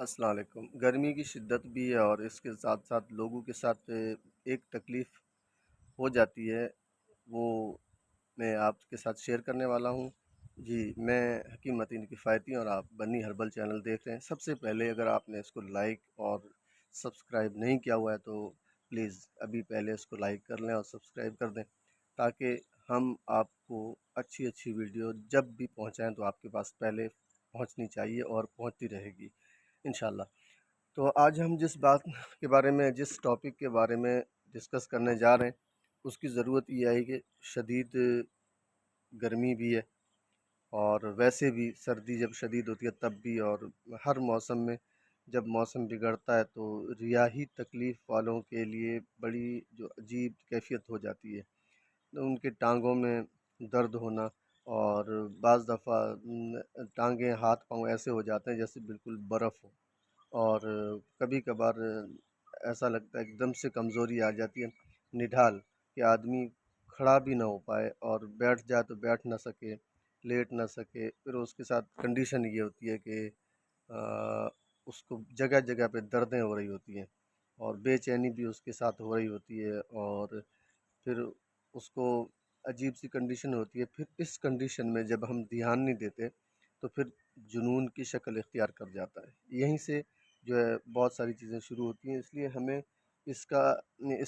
السلام علیکم۔ گرمی کی شدت بھی ہے اور اس کے ساتھ ساتھ لوگوں کے ساتھ ایک تکلیف ہو جاتی ہے، وہ میں آپ کے ساتھ شیئر کرنے والا ہوں۔ جی، میں حکیم متین کفایتی اور آپ بنی ہربل چینل دیکھ رہے ہیں۔ سب سے پہلے اگر آپ نے اس کو لائک اور سبسکرائب نہیں کیا ہوا ہے تو پلیز ابھی پہلے اس کو لائک کر لیں اور سبسکرائب کر دیں، تاکہ ہم آپ کو اچھی اچھی ویڈیو جب بھی پہنچائیں تو آپ کے پاس پہلے پہنچنی چاہیے اور پہنچتی رہے گی انشاءاللہ۔ تو آج ہم جس ٹاپک کے بارے میں ڈسکس کرنے جا رہے ہیں، اس کی ضرورت یہ ہے کہ شدید گرمی بھی ہے اور ویسے بھی سردی جب شدید ہوتی ہے تب بھی، اور ہر موسم میں جب موسم بگڑتا ہے تو ریاحی تکلیف والوں کے لیے بڑی جو عجیب کیفیت ہو جاتی ہے، ان کے ٹانگوں میں درد ہونا، اور بعض دفعہ ٹانگیں ہاتھ پاؤں ایسے ہو جاتے ہیں جیسے بالکل برف ہو، اور کبھی کبھار ایسا لگتا ہے ایک دم سے کمزوری آ جاتی ہے، نڈھال کہ آدمی کھڑا بھی نہ ہو پائے، اور بیٹھ جائے تو بیٹھ نہ سکے، لیٹ نہ سکے۔ پھر اس کے ساتھ کنڈیشن یہ ہوتی ہے کہ اس کو جگہ جگہ پہ دردیں ہو رہی ہوتی ہیں، اور بے چینی بھی اس کے ساتھ ہو رہی ہوتی ہے، اور پھر اس کو عجیب سی کنڈیشن ہوتی ہے۔ پھر اس کنڈیشن میں جب ہم دھیان نہیں دیتے تو پھر جنون کی شکل اختیار کر جاتا ہے۔ یہیں سے جو ہے بہت ساری چیزیں شروع ہوتی ہیں، اس لیے ہمیں اس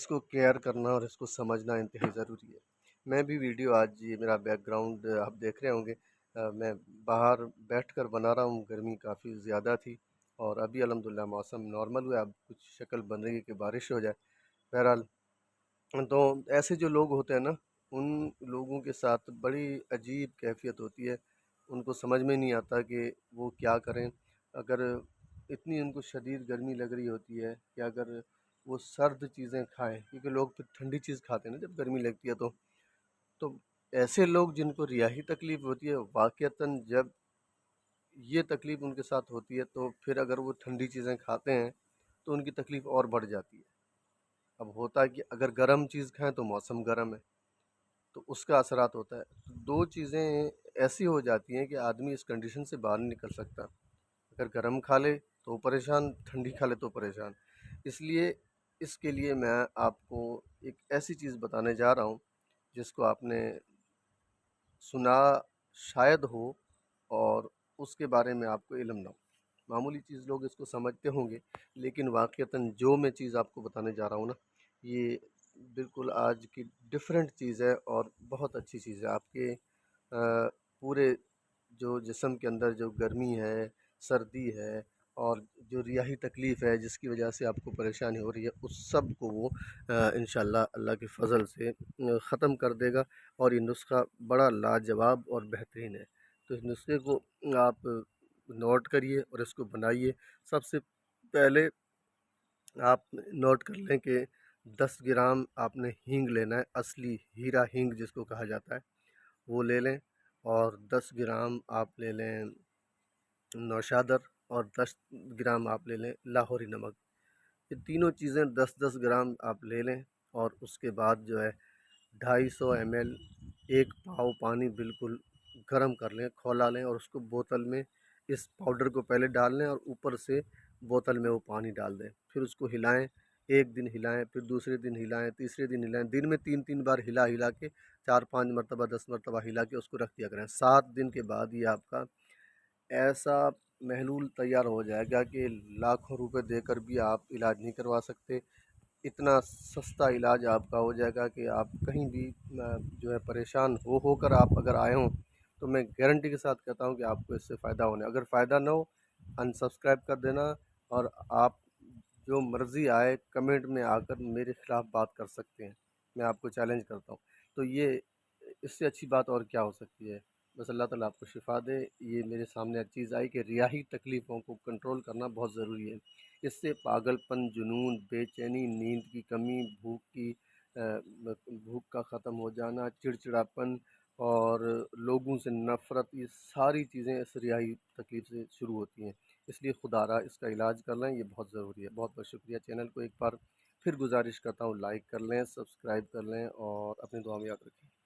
کو کیئر کرنا اور اس کو سمجھنا انتہائی ضروری ہے۔ میں بھی ویڈیو آج یہ میرا بیک گراؤنڈ آپ دیکھ رہے ہوں گے، میں باہر بیٹھ کر بنا رہا ہوں، گرمی کافی زیادہ تھی اور ابھی الحمدللہ موسم نارمل ہوا ہے، اب کچھ شکل بن رہی ہے کہ بارش ہو جائے۔ بہرحال تو ایسے جو لوگ ہوتے ہیں نا، ان لوگوں کے ساتھ بڑی عجیب کیفیت ہوتی ہے، ان کو سمجھ میں نہیں آتا کہ وہ کیا کریں۔ اگر اتنی ان کو شدید گرمی لگ رہی ہوتی ہے کہ اگر وہ سرد چیزیں کھائیں، کیونکہ لوگ پھر ٹھنڈی چیز کھاتے ہیں نا جب گرمی لگتی ہے تو ایسے لوگ جن کو ریاحی تکلیف ہوتی ہے، واقعتاً جب یہ تکلیف ان کے ساتھ ہوتی ہے تو پھر اگر وہ ٹھنڈی چیزیں کھاتے ہیں تو ان کی تکلیف اور بڑھ جاتی ہے۔ اب ہوتا ہے کہ اگر گرم چیز کھائیں تو موسم گرم ہے تو اس کا اثرات ہوتا ہے، تو دو چیزیں ایسی ہو جاتی ہیں کہ آدمی اس کنڈیشن سے باہر نہیں نکل سکتا۔ اگر گرم کھا لے تو پریشان، ٹھنڈی کھا لے تو پریشان۔ اس لیے اس کے لیے میں آپ کو ایک ایسی چیز بتانے جا رہا ہوں جس کو آپ نے سنا شاید ہو اور اس کے بارے میں آپ کو علم نہ ہو۔ معمولی چیز لوگ اس کو سمجھتے ہوں گے، لیکن واقعتاً جو میں چیز آپ کو بتانے جا رہا ہوں نا، یہ بالکل آج کی ڈیفرنٹ چیز ہے اور بہت اچھی چیز ہے۔ آپ کے پورے جو جسم کے اندر جو گرمی ہے، سردی ہے، اور جو ریاحی تکلیف ہے جس کی وجہ سے آپ کو پریشانی ہو رہی ہے، اس سب کو وہ انشاءاللہ اللہ کے فضل سے ختم کر دے گا، اور یہ نسخہ بڑا لاجواب اور بہترین ہے۔ تو اس نسخے کو آپ نوٹ کریے اور اس کو بنائیے۔ سب سے پہلے آپ نوٹ کر لیں کہ 10 گرام آپ نے ہینگ لینا ہے، اصلی ہیرا ہینگ جس کو کہا جاتا ہے، وہ لے لیں، اور 10 گرام آپ لے لیں نوشادر، اور 10 گرام آپ لے لیں لاہوری نمک۔ یہ تینوں چیزیں 10-10 گرام آپ لے لیں، اور اس کے بعد جو ہے 250 ml ایک پاؤ پانی بالکل گرم کر لیں، کھولا لیں، اور اس کو بوتل میں اس پاؤڈر کو پہلے ڈال لیں اور اوپر سے بوتل میں وہ پانی ڈال دیں۔ پھر اس کو ہلائیں، ایک دن ہلائیں، پھر دوسرے دن ہلائیں، تیسرے دن ہلائیں، دن میں 3 بار ہلا کے 4-5 مرتبہ 10 مرتبہ ہلا کے اس کو رکھ دیا کریں۔ 7 دن کے بعد یہ آپ کا ایسا محلول تیار ہو جائے گا کہ لاکھوں روپے دے کر بھی آپ علاج نہیں کروا سکتے۔ اتنا سستا علاج آپ کا ہو جائے گا کہ آپ کہیں بھی جو ہے پریشان ہو کر آپ اگر آئے ہوں تو میں گارنٹی کے ساتھ کہتا ہوں کہ آپ کو اس سے فائدہ ہونے، اگر فائدہ نہ ہو انسبسکرائب کر دینا، اور آپ جو مرضی آئے کمنٹ میں آ کر میرے خلاف بات کر سکتے ہیں، میں آپ کو چیلنج کرتا ہوں۔ تو یہ اس سے اچھی بات اور کیا ہو سکتی ہے؟ بس اللہ تعالیٰ آپ کو شفا دے۔ یہ میرے سامنے ایک چیز آئی کہ ریاحی تکلیفوں کو کنٹرول کرنا بہت ضروری ہے۔ اس سے پاگل پن، جنون، بے چینی، نیند کی کمی، بھوک کا ختم ہو جانا، چڑچڑاپن اور لوگوں سے نفرت، یہ ساری چیزیں اس ریاحی تکلیف سے شروع ہوتی ہیں۔ اس لیے خدا را اس کا علاج کر لیں، یہ بہت ضروری ہے۔ بہت بہت شکریہ۔ چینل کو ایک بار پھر گزارش کرتا ہوں، لائک کر لیں، سبسکرائب کر لیں، اور اپنی دعا میں یاد رکھیں۔